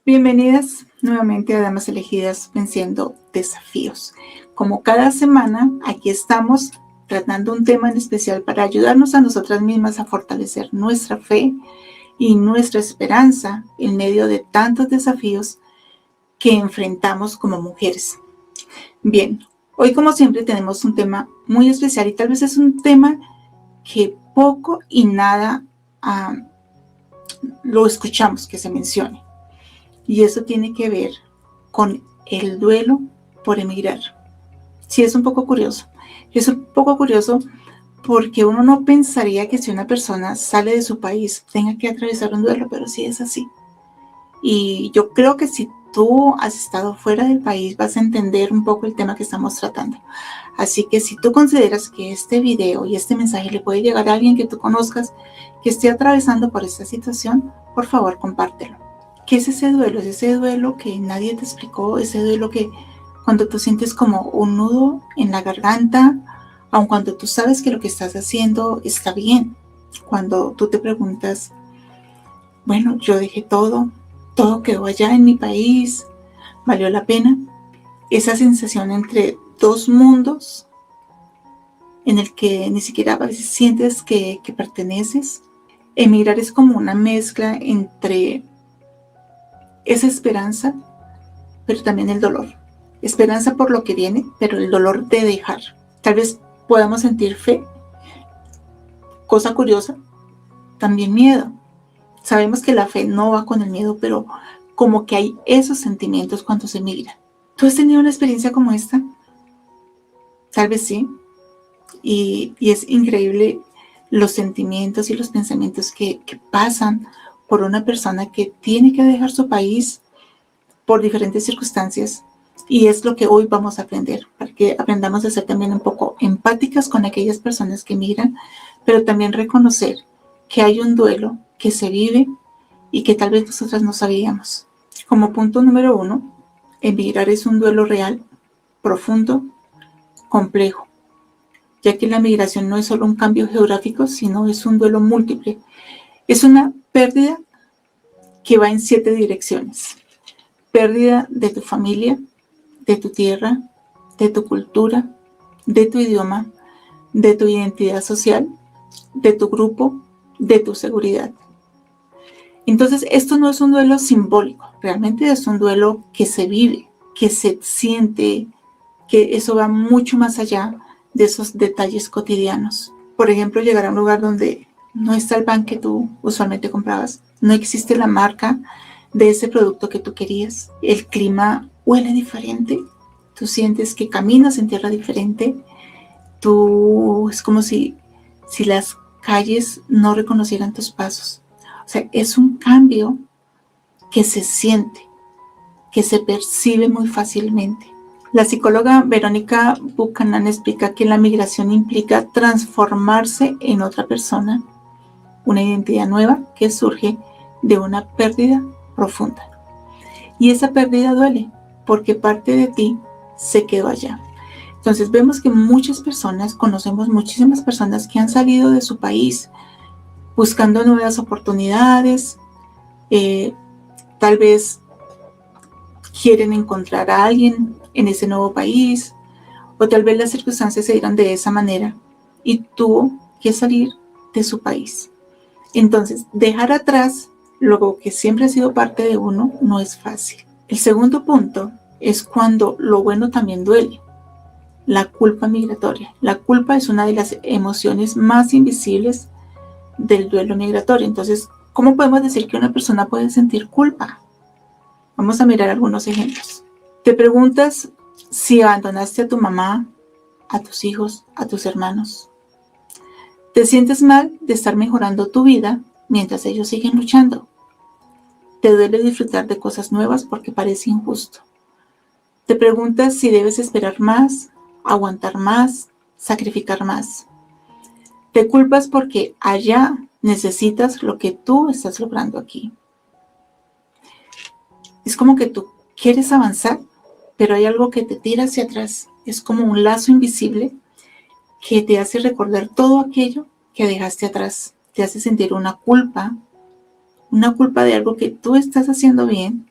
Bienvenidas nuevamente a Damas Elegidas Venciendo Desafíos. Como cada semana, aquí estamos tratando un tema en especial para ayudarnos a nosotras mismas a fortalecer nuestra fe y nuestra esperanza en medio de tantos desafíos que enfrentamos como mujeres. Bien, hoy como siempre tenemos un tema muy especial y tal vez es un tema que poco y nada lo escuchamos que se mencione. Y eso tiene que ver con el duelo por emigrar. Sí, es un poco curioso. Es un poco curioso porque uno no pensaría que si una persona sale de su país tenga que atravesar un duelo, pero sí es así. Y yo creo que si tú has estado fuera del país vas a entender un poco el tema que estamos tratando. Así que si tú consideras que este video y este mensaje le puede llegar a alguien que tú conozcas que esté atravesando por esta situación, por favor compártelo. ¿Qué es ese duelo? Es ese duelo que nadie te explicó, ese duelo que cuando tú sientes como un nudo en la garganta, aun cuando tú sabes que lo que estás haciendo está bien. Cuando tú te preguntas, bueno, yo dejé todo quedó allá en mi país, ¿valió la pena? Esa sensación entre dos mundos en el que ni siquiera a veces sientes que perteneces. Emigrar es como una mezcla entre esa esperanza, pero también el dolor. Esperanza por lo que viene, pero el dolor de dejar. Tal vez podamos sentir fe, cosa curiosa, también miedo. Sabemos que la fe no va con el miedo, pero como que hay esos sentimientos cuando se emigra. ¿Tú has tenido una experiencia como esta? Tal vez sí. Y es increíble los sentimientos y los pensamientos que pasan por una persona que tiene que dejar su país por diferentes circunstancias. Y es lo que hoy vamos a aprender, para que aprendamos a ser también un poco empáticas con aquellas personas que emigran, pero también reconocer que hay un duelo que se vive y que tal vez nosotras no sabíamos. Como punto número 1, emigrar es un duelo real, profundo, complejo, ya que la migración no es solo un cambio geográfico, sino es un duelo múltiple. Es una pérdida que va en 7 direcciones. Pérdida de tu familia, de tu tierra, de tu cultura, de tu idioma, de tu identidad social, de tu grupo, de tu seguridad. Entonces, esto no es un duelo simbólico, realmente es un duelo que se vive, que se siente, que eso va mucho más allá de esos detalles cotidianos. Por ejemplo, llegar a un lugar donde no está el pan que tú usualmente comprabas, no existe la marca de ese producto que tú querías, el clima huele diferente, tú sientes que caminas en tierra diferente, es como si las calles no reconocieran tus pasos. O sea, es un cambio que se siente, que se percibe muy fácilmente. La psicóloga Verónica Buchanan explica que la migración implica transformarse en otra persona, una identidad nueva que surge de una pérdida profunda. Y esa pérdida duele porque parte de ti se quedó allá. Entonces vemos que muchas personas, conocemos muchísimas personas que han salido de su país buscando nuevas oportunidades, tal vez quieren encontrar a alguien en ese nuevo país, o tal vez las circunstancias se dieron de esa manera y tuvo que salir de su país. Entonces, dejar atrás lo que siempre ha sido parte de uno no es fácil. El segundo punto es cuando lo bueno también duele. La culpa migratoria. La culpa es una de las emociones más invisibles del duelo migratorio. Entonces, ¿cómo podemos decir que una persona puede sentir culpa? Vamos a mirar algunos ejemplos. Te preguntas si abandonaste a tu mamá, a tus hijos, a tus hermanos. Te sientes mal de estar mejorando tu vida mientras ellos siguen luchando. Te duele disfrutar de cosas nuevas porque parece injusto. Te preguntas si debes esperar más, aguantar más, sacrificar más. Te culpas porque allá necesitas lo que tú estás logrando aquí. Es como que tú quieres avanzar, pero hay algo que te tira hacia atrás. Es como un lazo invisible que te hace recordar todo aquello que dejaste atrás. Te hace sentir una culpa de algo que tú estás haciendo bien,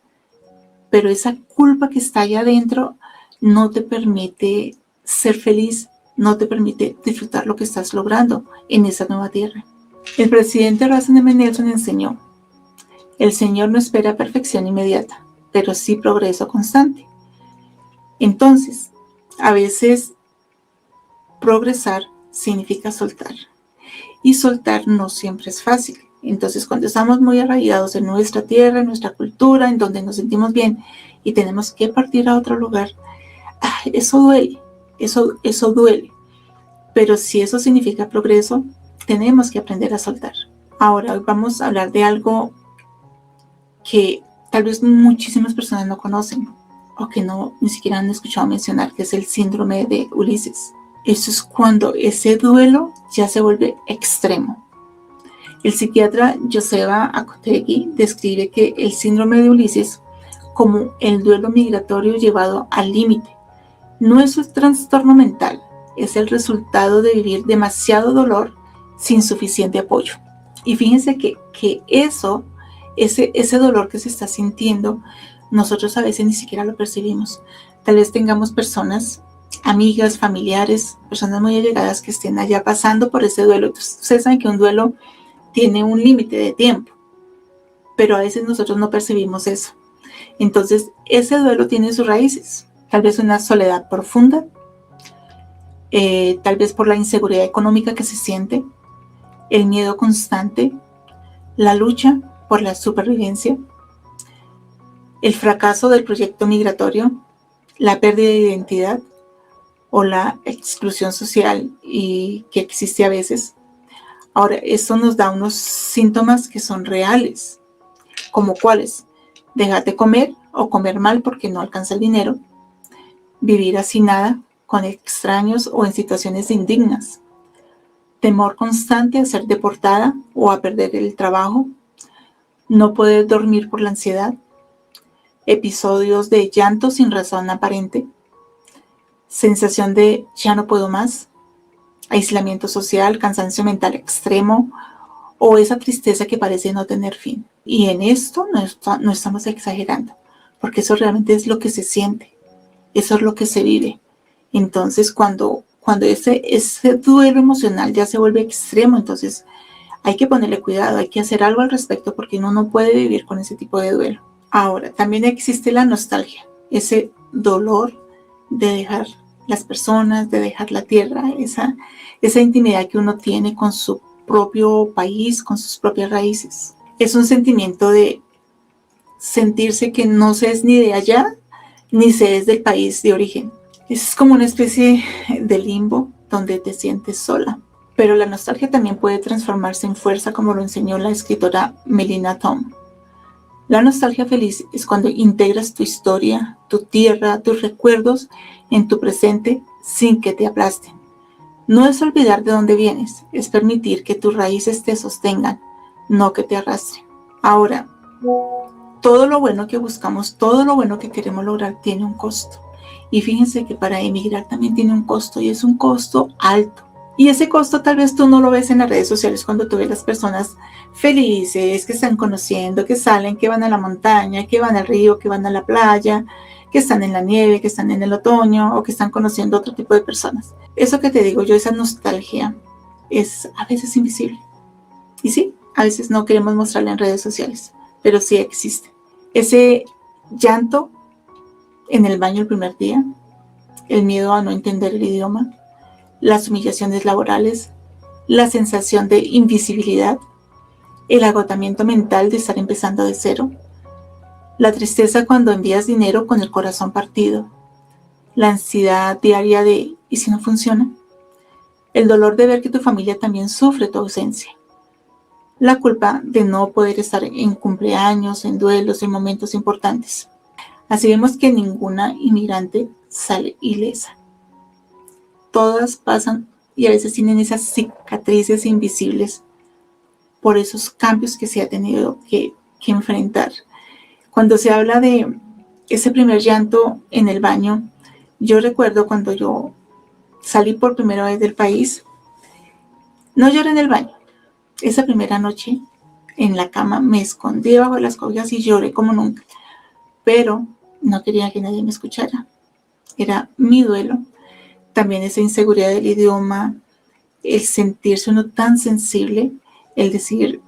pero esa culpa que está allá adentro no te permite ser feliz, no te permite disfrutar lo que estás logrando en esa nueva tierra. El presidente Russell M. Nelson enseñó: el Señor no espera perfección inmediata, pero sí progreso constante. Entonces, a veces progresar significa soltar, y soltar no siempre es fácil. Entonces, cuando estamos muy arraigados en nuestra tierra, en nuestra cultura, en donde nos sentimos bien y tenemos que partir a otro lugar, eso duele, eso duele. Pero si eso significa progreso, tenemos que aprender a soltar. Ahora, hoy vamos a hablar de algo que tal vez muchísimas personas no conocen o que ni siquiera han escuchado mencionar, que es el síndrome de Ulises. Eso es cuando ese duelo ya se vuelve extremo. El psiquiatra Joseba Akotegui describe que el síndrome de Ulises como el duelo migratorio llevado al límite. No es un trastorno mental, es el resultado de vivir demasiado dolor sin suficiente apoyo. Y fíjense que ese dolor que se está sintiendo, nosotros a veces ni siquiera lo percibimos. Tal vez tengamos personas, amigas, familiares, personas muy allegadas que estén allá pasando por ese duelo. Entonces, ustedes saben que un duelo tiene un límite de tiempo, pero a veces nosotros no percibimos eso. Entonces, ese duelo tiene sus raíces. Tal vez una soledad profunda, tal vez por la inseguridad económica que se siente, el miedo constante, la lucha por la supervivencia, el fracaso del proyecto migratorio, la pérdida de identidad o la exclusión social que existe a veces. Ahora, esto nos da unos síntomas que son reales, como cuáles: dejar de comer o comer mal porque no alcanza el dinero, vivir hacinada con extraños o en situaciones indignas, temor constante a ser deportada o a perder el trabajo, no poder dormir por la ansiedad, episodios de llanto sin razón aparente, sensación de ya no puedo más, aislamiento social, cansancio mental extremo o esa tristeza que parece no tener fin. Y en esto no estamos exagerando, porque eso realmente es lo que se siente, eso es lo que se vive. Entonces, cuando ese duelo emocional ya se vuelve extremo, entonces hay que ponerle cuidado, hay que hacer algo al respecto, porque uno no puede vivir con ese tipo de duelo. Ahora, también existe la nostalgia, ese dolor de dejar las personas, de dejar la tierra, esa intimidad que uno tiene con su propio país, con sus propias raíces. Es un sentimiento de sentirse que no se es ni de allá, ni se es del país de origen. Es como una especie de limbo donde te sientes sola. Pero la nostalgia también puede transformarse en fuerza, como lo enseñó la escritora Melina Tom. La nostalgia feliz es cuando integras tu historia, tu tierra, tus recuerdos en tu presente sin que te aplasten. No es olvidar de dónde vienes, es permitir que tus raíces te sostengan, no que te arrastren. Ahora, todo lo bueno que buscamos, todo lo bueno que queremos lograr tiene un costo. Y fíjense que para emigrar también tiene un costo, y es un costo alto. Y ese costo tal vez tú no lo ves en las redes sociales cuando tú ves las personas felices, que están conociendo, que salen, que van a la montaña, que van al río, que van a la playa, que están en la nieve, que están en el otoño o que están conociendo otro tipo de personas. Eso que te digo yo, esa nostalgia, es a veces invisible. Y sí, a veces no queremos mostrarla en redes sociales, pero sí existe. Ese llanto en el baño el primer día, el miedo a no entender el idioma, las humillaciones laborales, la sensación de invisibilidad, el agotamiento mental de estar empezando de cero, la tristeza cuando envías dinero con el corazón partido, la ansiedad diaria de ¿y si no funciona?, el dolor de ver que tu familia también sufre tu ausencia, la culpa de no poder estar en cumpleaños, en duelos, en momentos importantes. Así vemos que ninguna inmigrante sale ilesa. Todas pasan y a veces tienen esas cicatrices invisibles por esos cambios que se ha tenido que enfrentar. Cuando se habla de ese primer llanto en el baño, yo recuerdo cuando yo salí por primera vez del país, no lloré en el baño. Esa primera noche en la cama me escondí bajo las cobijas y lloré como nunca. Pero no quería que nadie me escuchara. Era mi duelo. También esa inseguridad del idioma, el sentirse uno tan sensible, el decir,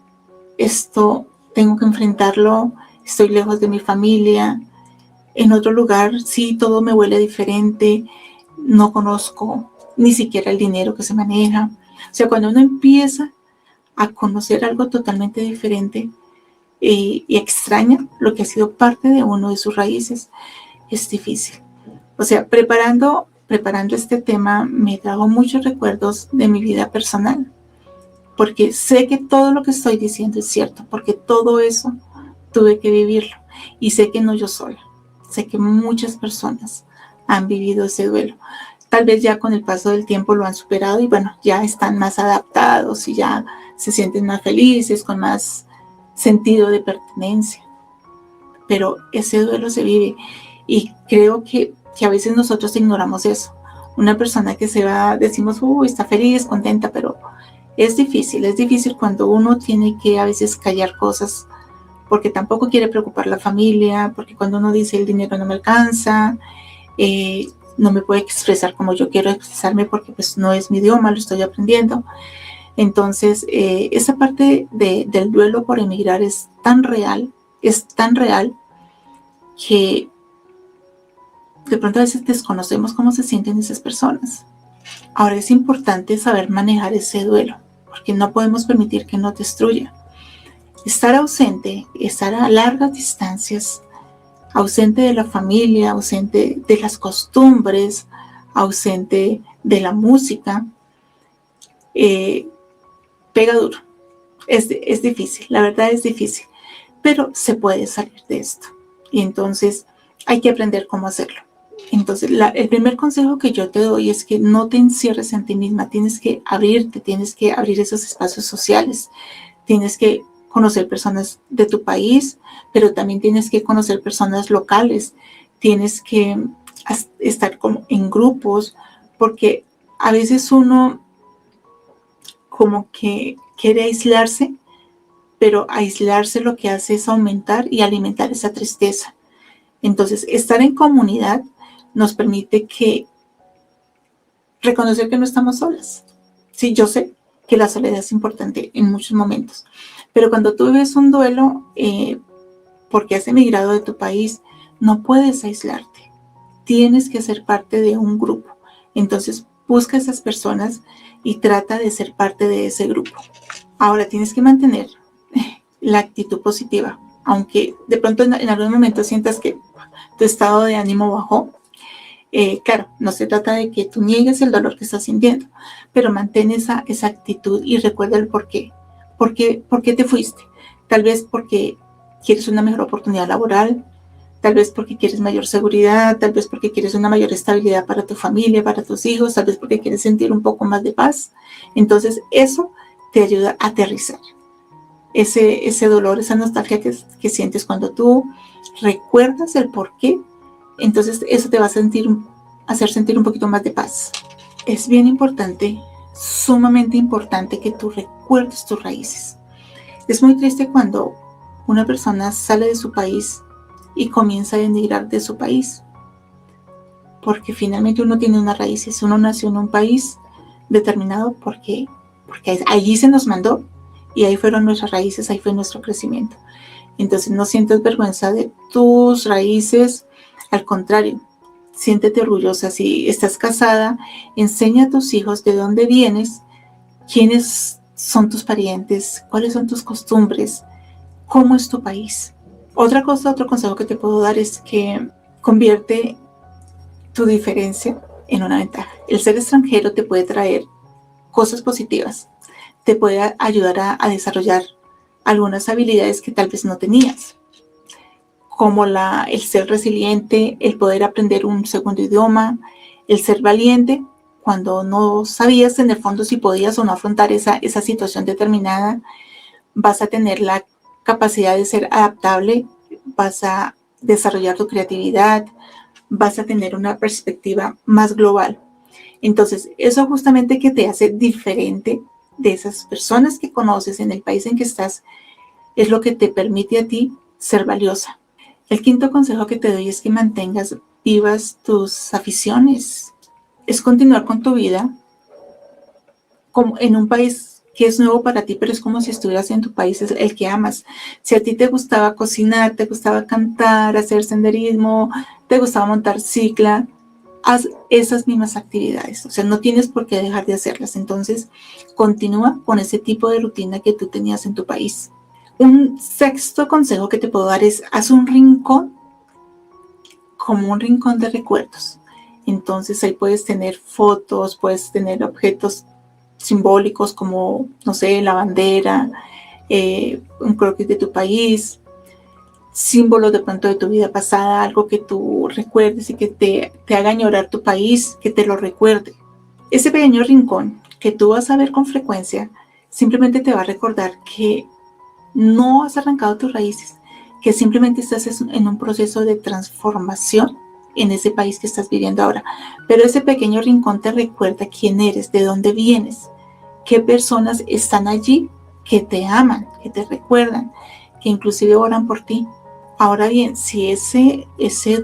esto tengo que enfrentarlo, estoy lejos de mi familia, en otro lugar sí todo me huele diferente, no conozco ni siquiera el dinero que se maneja. O sea, cuando uno empieza a conocer algo totalmente diferente y extraña lo que ha sido parte de uno de sus raíces, es difícil. O sea, preparando este tema me trajo muchos recuerdos de mi vida personal, porque sé que todo lo que estoy diciendo es cierto, porque todo eso tuve que vivirlo y sé que no yo sola, sé que muchas personas han vivido ese duelo. Tal vez ya con el paso del tiempo lo han superado y bueno, ya están más adaptados y ya se sienten más felices, con más sentido de pertenencia. Pero ese duelo se vive y creo que a veces nosotros ignoramos eso. Una persona que se va, decimos, está feliz, contenta, pero es difícil cuando uno tiene que a veces callar cosas porque tampoco quiere preocupar a la familia, porque cuando uno dice el dinero no me alcanza, no me puedo expresar como yo quiero expresarme porque pues no es mi idioma, lo estoy aprendiendo. Entonces, esa parte del duelo por emigrar es tan real que de pronto a veces desconocemos cómo se sienten esas personas. Ahora es importante saber manejar ese duelo, porque no podemos permitir que nos destruya. Estar ausente, estar a largas distancias, ausente de la familia, ausente de las costumbres, ausente de la música, pega duro. Es difícil, la verdad es difícil, pero se puede salir de esto. Y entonces hay que aprender cómo hacerlo. Entonces, el primer consejo que yo te doy es que no te encierres en ti misma, tienes que abrirte, tienes que abrir esos espacios sociales, tienes que conocer personas de tu país, pero también tienes que conocer personas locales, tienes que estar como en grupos, porque a veces uno como que quiere aislarse, pero aislarse lo que hace es aumentar y alimentar esa tristeza. Entonces, estar en comunidad nos permite reconocer que no estamos solas. Sí, yo sé que la soledad es importante en muchos momentos, pero cuando tú vives un duelo porque has emigrado de tu país, no puedes aislarte. Tienes que ser parte de un grupo. Entonces, busca a esas personas y trata de ser parte de ese grupo. Ahora, tienes que mantener la actitud positiva, aunque de pronto en algún momento sientas que tu estado de ánimo bajó. Claro, no se trata de que tú niegues el dolor que estás sintiendo, pero mantén esa actitud y recuerda el por qué. ¿Por qué te fuiste? Tal vez porque quieres una mejor oportunidad laboral, tal vez porque quieres mayor seguridad, tal vez porque quieres una mayor estabilidad para tu familia, para tus hijos, tal vez porque quieres sentir un poco más de paz. Entonces eso te ayuda a aterrizar. Ese dolor, esa nostalgia que sientes cuando tú recuerdas el por qué, entonces eso te va a hacer sentir un poquito más de paz. Es bien importante, sumamente importante que tú recuerdes tus raíces. Es muy triste cuando una persona sale de su país y comienza a emigrar de su país, porque finalmente uno tiene unas raíces, uno nació en un país determinado porque allí se nos mandó y ahí fueron nuestras raíces, ahí fue nuestro crecimiento. Entonces no sientas vergüenza de tus raíces, al contrario, siéntete orgullosa. Si estás casada, enseña a tus hijos de dónde vienes, quiénes son tus parientes, cuáles son tus costumbres, cómo es tu país. Otro consejo que te puedo dar es que convierte tu diferencia en una ventaja. El ser extranjero te puede traer cosas positivas, te puede ayudar a desarrollar algunas habilidades que tal vez no tenías, como el ser resiliente, el poder aprender un segundo idioma, el ser valiente cuando no sabías en el fondo si podías o no afrontar esa situación determinada. Vas a tener la capacidad de ser adaptable, vas a desarrollar tu creatividad, vas a tener una perspectiva más global. Entonces, eso justamente que te hace diferente de esas personas que conoces en el país en que estás, es lo que te permite a ti ser valiosa. El quinto consejo que te doy es que mantengas vivas tus aficiones. Es continuar con tu vida como en un país que es nuevo para ti, pero es como si estuvieras en tu país, es el que amas. Si a ti te gustaba cocinar, te gustaba cantar, hacer senderismo, te gustaba montar cicla, haz esas mismas actividades. O sea, no tienes por qué dejar de hacerlas. Entonces, continúa con ese tipo de rutina que tú tenías en tu país. Un sexto consejo que te puedo dar es, haz un rincón como un rincón de recuerdos. Entonces ahí puedes tener fotos, puedes tener objetos simbólicos como, no sé, la bandera, un croquis de tu país, símbolos de pronto de tu vida pasada, algo que tú recuerdes y que te haga añorar tu país, que te lo recuerde. Ese pequeño rincón que tú vas a ver con frecuencia simplemente te va a recordar que no has arrancado tus raíces, que simplemente estás en un proceso de transformación en ese país que estás viviendo ahora. Pero ese pequeño rincón te recuerda quién eres, de dónde vienes, qué personas están allí que te aman, que te recuerdan, que inclusive oran por ti. Ahora bien, si ese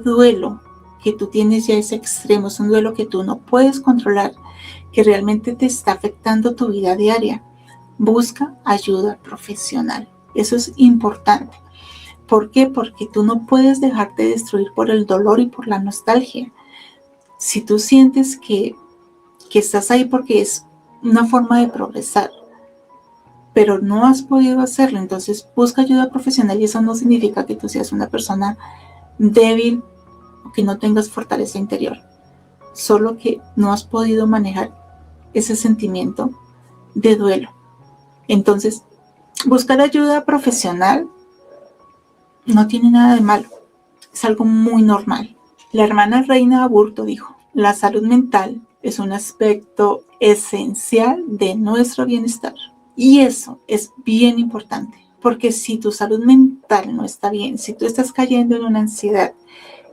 duelo que tú tienes ya es extremo, es un duelo que tú no puedes controlar, que realmente te está afectando tu vida diaria, busca ayuda profesional. Eso es importante. ¿Por qué? Porque tú no puedes dejarte destruir por el dolor y por la nostalgia. Si tú sientes que estás ahí porque es una forma de progresar, pero no has podido hacerlo, entonces busca ayuda profesional y eso no significa que tú seas una persona débil o que no tengas fortaleza interior, solo que no has podido manejar ese sentimiento de duelo. Entonces, buscar ayuda profesional no tiene nada de malo, es algo muy normal. La hermana Reina Aburto dijo, la salud mental es un aspecto esencial de nuestro bienestar. Y eso es bien importante, porque si tu salud mental no está bien, si tú estás cayendo en una ansiedad,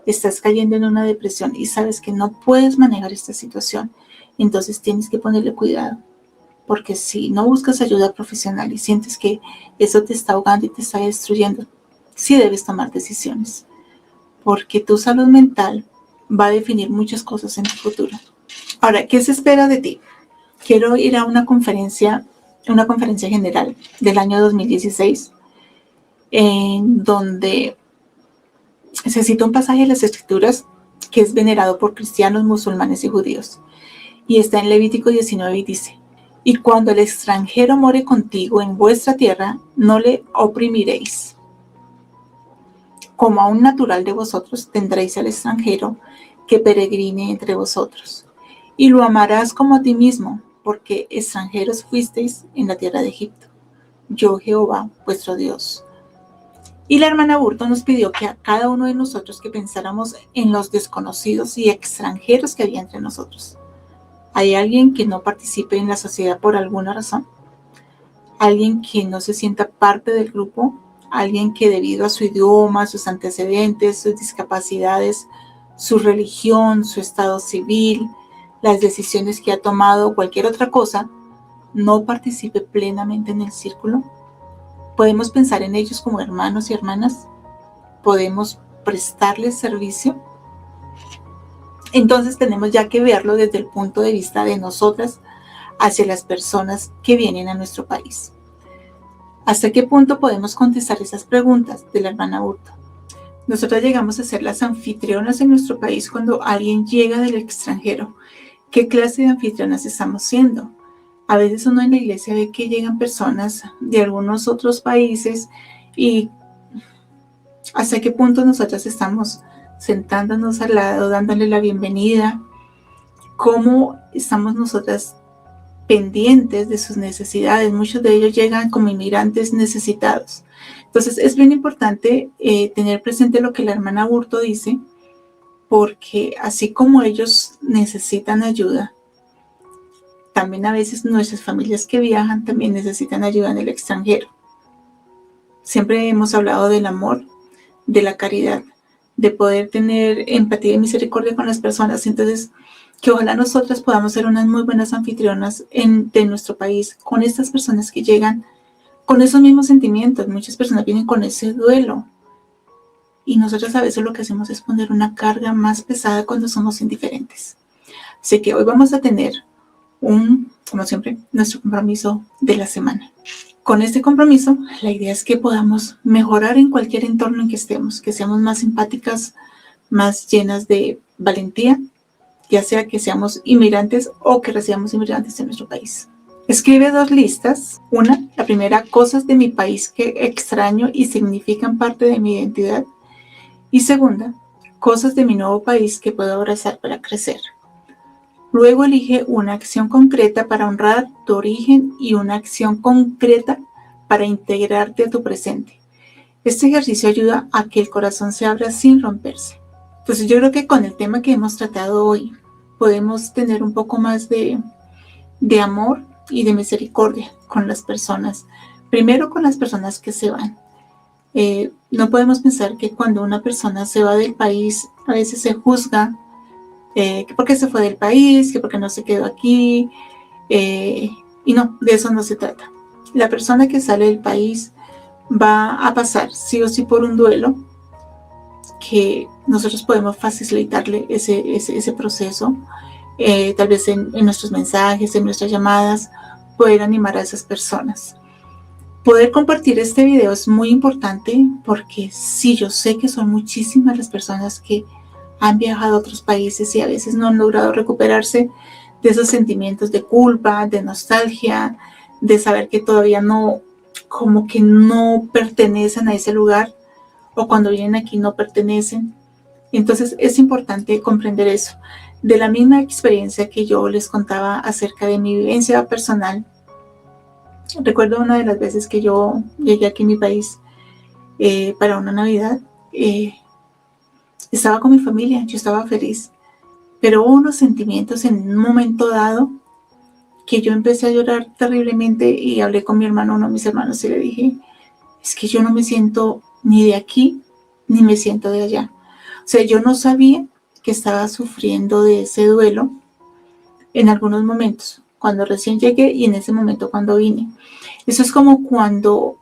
estás cayendo en una depresión y sabes que no puedes manejar esta situación, entonces tienes que ponerle cuidado. Porque si no buscas ayuda profesional y sientes que eso te está ahogando y te está destruyendo, sí debes tomar decisiones. Porque tu salud mental va a definir muchas cosas en tu futuro. Ahora, ¿qué se espera de ti? Quiero ir a una conferencia general del año 2016, en donde se cita un pasaje de las Escrituras que es venerado por cristianos, musulmanes y judíos. Y está en Levítico 19 y dice, y cuando el extranjero more contigo en vuestra tierra, no le oprimiréis. Como a un natural de vosotros tendréis al extranjero que peregrine entre vosotros. Y lo amarás como a ti mismo, porque extranjeros fuisteis en la tierra de Egipto. Yo Jehová, vuestro Dios. Y la hermana Burton nos pidió que a cada uno de nosotros que pensáramos en los desconocidos y extranjeros que había entre nosotros. ¿Hay alguien que no participe en la sociedad por alguna razón? ¿Alguien que no se sienta parte del grupo? ¿Alguien que debido a su idioma, sus antecedentes, sus discapacidades, su religión, su estado civil, las decisiones que ha tomado o cualquier otra cosa, no participe plenamente en el círculo? ¿Podemos pensar en ellos como hermanos y hermanas? ¿Podemos prestarles servicio? Entonces tenemos ya que verlo desde el punto de vista de nosotras hacia las personas que vienen a nuestro país. ¿Hasta qué punto podemos contestar esas preguntas de la hermana Burton? Nosotras llegamos a ser las anfitrionas en nuestro país cuando alguien llega del extranjero. ¿Qué clase de anfitrionas estamos siendo? A veces uno en la iglesia ve que llegan personas de algunos otros países y ¿hasta qué punto nosotras estamos sentándonos al lado, dándole la bienvenida? ¿Cómo estamos nosotras pendientes de sus necesidades? Muchos de ellos llegan como inmigrantes necesitados. Entonces es bien importante tener presente lo que la hermana Burto dice, porque así como ellos necesitan ayuda, también a veces nuestras familias que viajan también necesitan ayuda en el extranjero. Siempre hemos hablado del amor, de la caridad, de poder tener empatía y misericordia con las personas. Entonces, que ojalá nosotras podamos ser unas muy buenas anfitrionas de nuestro país con estas personas que llegan con esos mismos sentimientos. Muchas personas vienen con ese duelo y nosotros a veces lo que hacemos es poner una carga más pesada cuando somos indiferentes. Así que hoy vamos a tener como siempre, nuestro compromiso de la semana. Con este compromiso, la idea es que podamos mejorar en cualquier entorno en que estemos, que seamos más simpáticas, más llenas de valentía, ya sea que seamos inmigrantes o que recibamos inmigrantes en nuestro país. Escribe 2 listas. La primera, cosas de mi país que extraño y significan parte de mi identidad. Y segunda, cosas de mi nuevo país que puedo abrazar para crecer. Luego elige una acción concreta para honrar tu origen y una acción concreta para integrarte a tu presente. Este ejercicio ayuda a que el corazón se abra sin romperse. Entonces yo creo que con el tema que hemos tratado hoy podemos tener un poco más de amor y de misericordia con las personas. Primero con las personas que se van. No podemos pensar que cuando una persona se va del país a veces se juzga que por qué se fue del país, que por qué no se quedó aquí, y no, de eso no se trata. La persona que sale del país va a pasar sí o sí por un duelo, que nosotros podemos facilitarle ese proceso, tal vez en nuestros mensajes, en nuestras llamadas, poder animar a esas personas. Poder compartir este video es muy importante porque sí, yo sé que son muchísimas las personas que han viajado a otros países y a veces no han logrado recuperarse de esos sentimientos de culpa, de nostalgia, de saber que todavía no, como que no pertenecen a ese lugar, o cuando vienen aquí no pertenecen. Entonces es importante comprender eso. De la misma experiencia que yo les contaba acerca de mi vivencia personal, recuerdo una de las veces que yo llegué aquí a mi país para una Navidad. Estaba con mi familia, yo estaba feliz, pero hubo unos sentimientos en un momento dado que yo empecé a llorar terriblemente y hablé con mi hermano, uno de mis hermanos, y le dije, es que yo no me siento ni de aquí, ni me siento de allá. O sea, yo no sabía que estaba sufriendo de ese duelo en algunos momentos, cuando recién llegué y en ese momento cuando vine. Eso es como cuando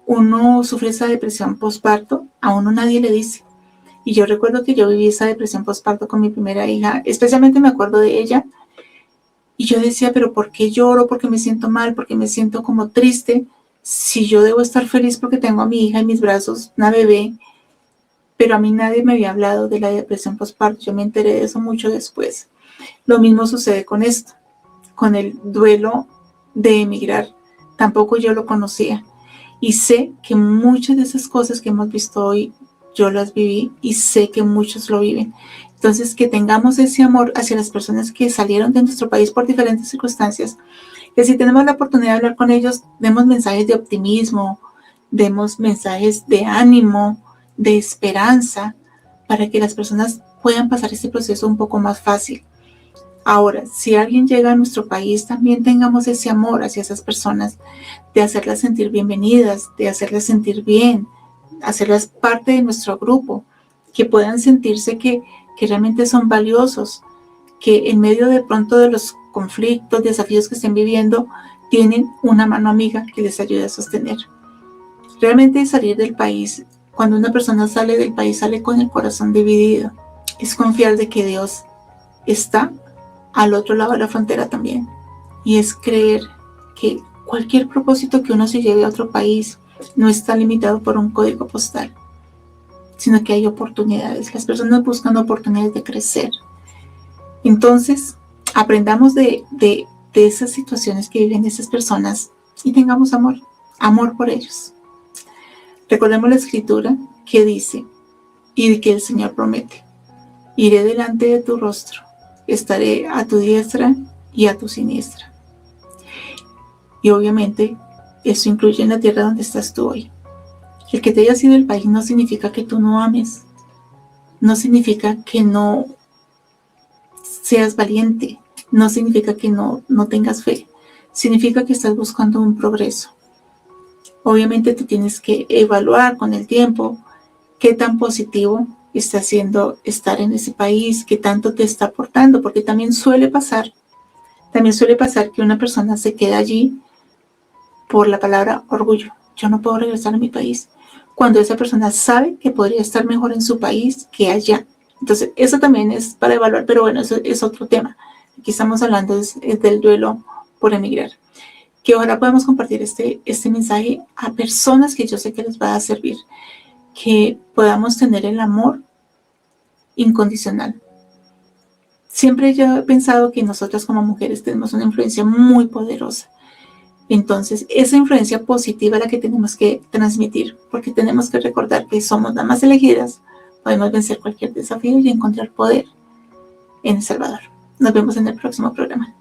uno sufre esa depresión postparto, a uno nadie le dice. Y yo recuerdo que yo viví esa depresión postparto con mi primera hija, especialmente me acuerdo de ella, y yo decía, pero ¿por qué lloro? ¿Por qué me siento mal? ¿Por qué me siento como triste? Si yo debo estar feliz porque tengo a mi hija en mis brazos, una bebé, pero a mí nadie me había hablado de la depresión postparto, yo me enteré de eso mucho después. Lo mismo sucede con esto, con el duelo de emigrar, tampoco yo lo conocía, y sé que muchas de esas cosas que hemos visto hoy, yo las viví y sé que muchos lo viven. Entonces, que tengamos ese amor hacia las personas que salieron de nuestro país por diferentes circunstancias, que si tenemos la oportunidad de hablar con ellos, demos mensajes de optimismo, demos mensajes de ánimo, de esperanza, para que las personas puedan pasar este proceso un poco más fácil. Ahora, si alguien llega a nuestro país, también tengamos ese amor hacia esas personas, de hacerlas sentir bienvenidas, de hacerlas sentir bien, hacerlas parte de nuestro grupo, que puedan sentirse que realmente son valiosos, que en medio de pronto de los conflictos, desafíos que estén viviendo, tienen una mano amiga que les ayude a sostener. Realmente salir del país, cuando una persona sale del país, sale con el corazón dividido. Es confiar de que Dios está al otro lado de la frontera también. Y es creer que cualquier propósito que uno se lleve a otro país no está limitado por un código postal, sino que hay oportunidades. Las personas buscan oportunidades de crecer. Entonces, aprendamos de esas situaciones que viven esas personas y tengamos amor por ellos. Recordemos la escritura que dice y que el Señor promete: iré delante de tu rostro, estaré a tu diestra y a tu siniestra. Y obviamente eso incluye en la tierra donde estás tú hoy. El que te haya sido el país no significa que tú no ames, no significa que no seas valiente, no significa que no tengas fe, significa que estás buscando un progreso. Obviamente tú tienes que evaluar con el tiempo qué tan positivo está haciendo estar en ese país, qué tanto te está aportando, porque también suele pasar que una persona se queda allí por la palabra orgullo. Yo no puedo regresar a mi país cuando esa persona sabe que podría estar mejor en su país que allá. Entonces, eso también es para evaluar, pero bueno, eso es otro tema. Aquí estamos hablando es del duelo por emigrar. Que ahora podamos compartir este mensaje a personas que yo sé que les va a servir. Que podamos tener el amor incondicional. Siempre yo he pensado que nosotras como mujeres tenemos una influencia muy poderosa. Entonces, esa influencia positiva es la que tenemos que transmitir, porque tenemos que recordar que somos las más elegidas, podemos vencer cualquier desafío y encontrar poder en El Salvador. Nos vemos en el próximo programa.